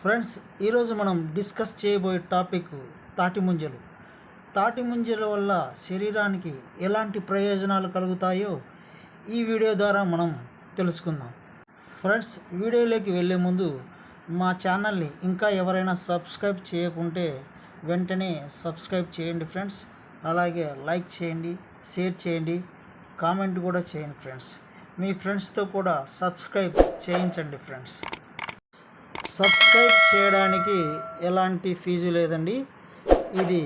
Friends, ఈరోజు మనం discuss చేయబోయే టాపిక్ తాటి ముంజలు. తాటి ముంజల వల్ల శరీరానికి ఎలాంటి ప్రయోజనాలు కలుగుతాయో ఈ వీడియో ద్వారా మనం తెలుసుకుందాం. ఫ్రెండ్స్, వీడియోలోకి వెళ్ళే ముందు మా ఛానల్ని ఇంకా ఎవరైనా సబ్స్క్రైబ్ చేయకుంటే వెంటనే సబ్స్క్రైబ్ చేయండి ఫ్రెండ్స్. అలాగే లైక్ చేయండి, షేర్ చేయండి, కామెంట్ కూడా చేయండి ఫ్రెండ్స్. మీ ఫ్రెండ్స్తో కూడా సబ్స్క్రైబ్ చేయించండి ఫ్రెండ్స్. సబ్స్క్రైబ్ చేయడానికి ఎలాంటి ఫీజు లేదండి. ఇది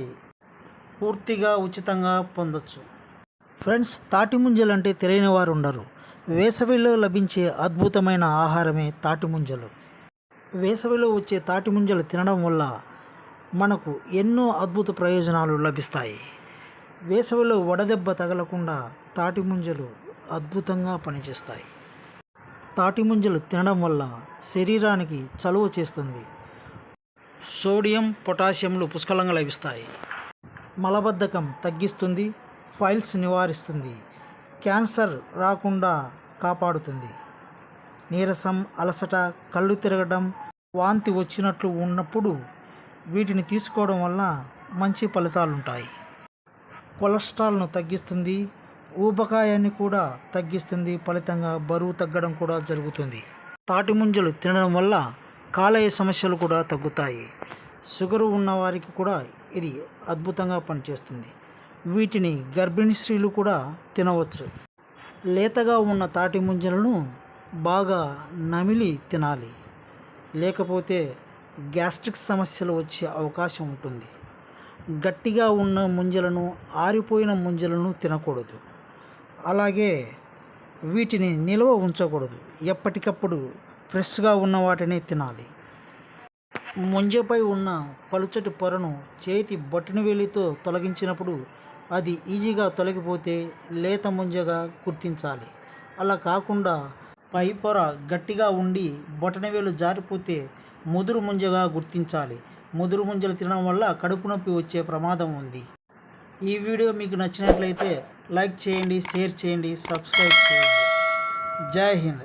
పూర్తిగా ఉచితంగా పొందొచ్చు. ఫ్రెండ్స్, తాటి ముంజలు అంటే తెలియని వారు ఉండరు. వేసవిలో లభించే అద్భుతమైన ఆహారమే తాటి ముంజలు. వేసవిలో వచ్చే తాటి ముంజలు తినడం వల్ల మనకు ఎన్నో అద్భుత ప్రయోజనాలు లభిస్తాయి. వేసవిలో వడదెబ్బ తగలకుండా తాటి ముంజలు అద్భుతంగా పనిచేస్తాయి. తాటి ముంజలు తినడం వల్ల శరీరానికి చలువ చేస్తుంది. సోడియం, పొటాషియంలు పుష్కలంగా లభిస్తాయి. మలబద్ధకం తగ్గిస్తుంది, ఫైల్స్ నివారిస్తుంది, క్యాన్సర్ రాకుండా కాపాడుతుంది. నీరసం, అలసట, కళ్ళు తిరగడం, వాంతి వచ్చినట్లు ఉన్నప్పుడు వీటిని తీసుకోవడం వల్ల మంచి ఫలితాలుంటాయి. కొలెస్ట్రాల్ను తగ్గిస్తుంది, ఊబకాయాన్ని కూడా తగ్గిస్తుంది. ఫలితంగా బరువు తగ్గడం కూడా జరుగుతుంది. తాటి ముంజలు తినడం వల్ల కాలేయ సమస్యలు కూడా తగ్గుతాయి. షుగరు ఉన్నవారికి కూడా ఇది అద్భుతంగా పనిచేస్తుంది. వీటిని గర్భిణీ స్త్రీలు కూడా తినవచ్చు. లేతగా ఉన్న తాటి ముంజలను బాగా నమిలి తినాలి, లేకపోతే గ్యాస్ట్రిక్ సమస్యలు వచ్చే అవకాశం ఉంటుంది. గట్టిగా ఉన్న ముంజలను, ఆరిపోయిన ముంజలను తినకూడదు. అలాగే వీటిని నిల్వ ఉంచకూడదు. ఎప్పటికప్పుడు ఫ్రెష్గా ఉన్న వాటిని తినాలి. ముంజపై ఉన్న పలుచటి పొరను చేతి బొటనవేలితో తొలగించినప్పుడు అది ఈజీగా తొలగిపోతే లేత ముంజగా గుర్తించాలి. అలా కాకుండా పై పొర గట్టిగా ఉండి బొటనవేలు జారిపోతే ముదురు ముంజగా గుర్తించాలి. ముదురు ముంజలు తినడం వల్ల కడుపు నొప్పి వచ్చే ప్రమాదం ఉంది. ఈ వీడియో మీకు నచ్చినట్లయితే లైక్ చేయండి, షేర్ చేయండి, సబ్స్క్రైబ్ చేయండి. జై హింద్.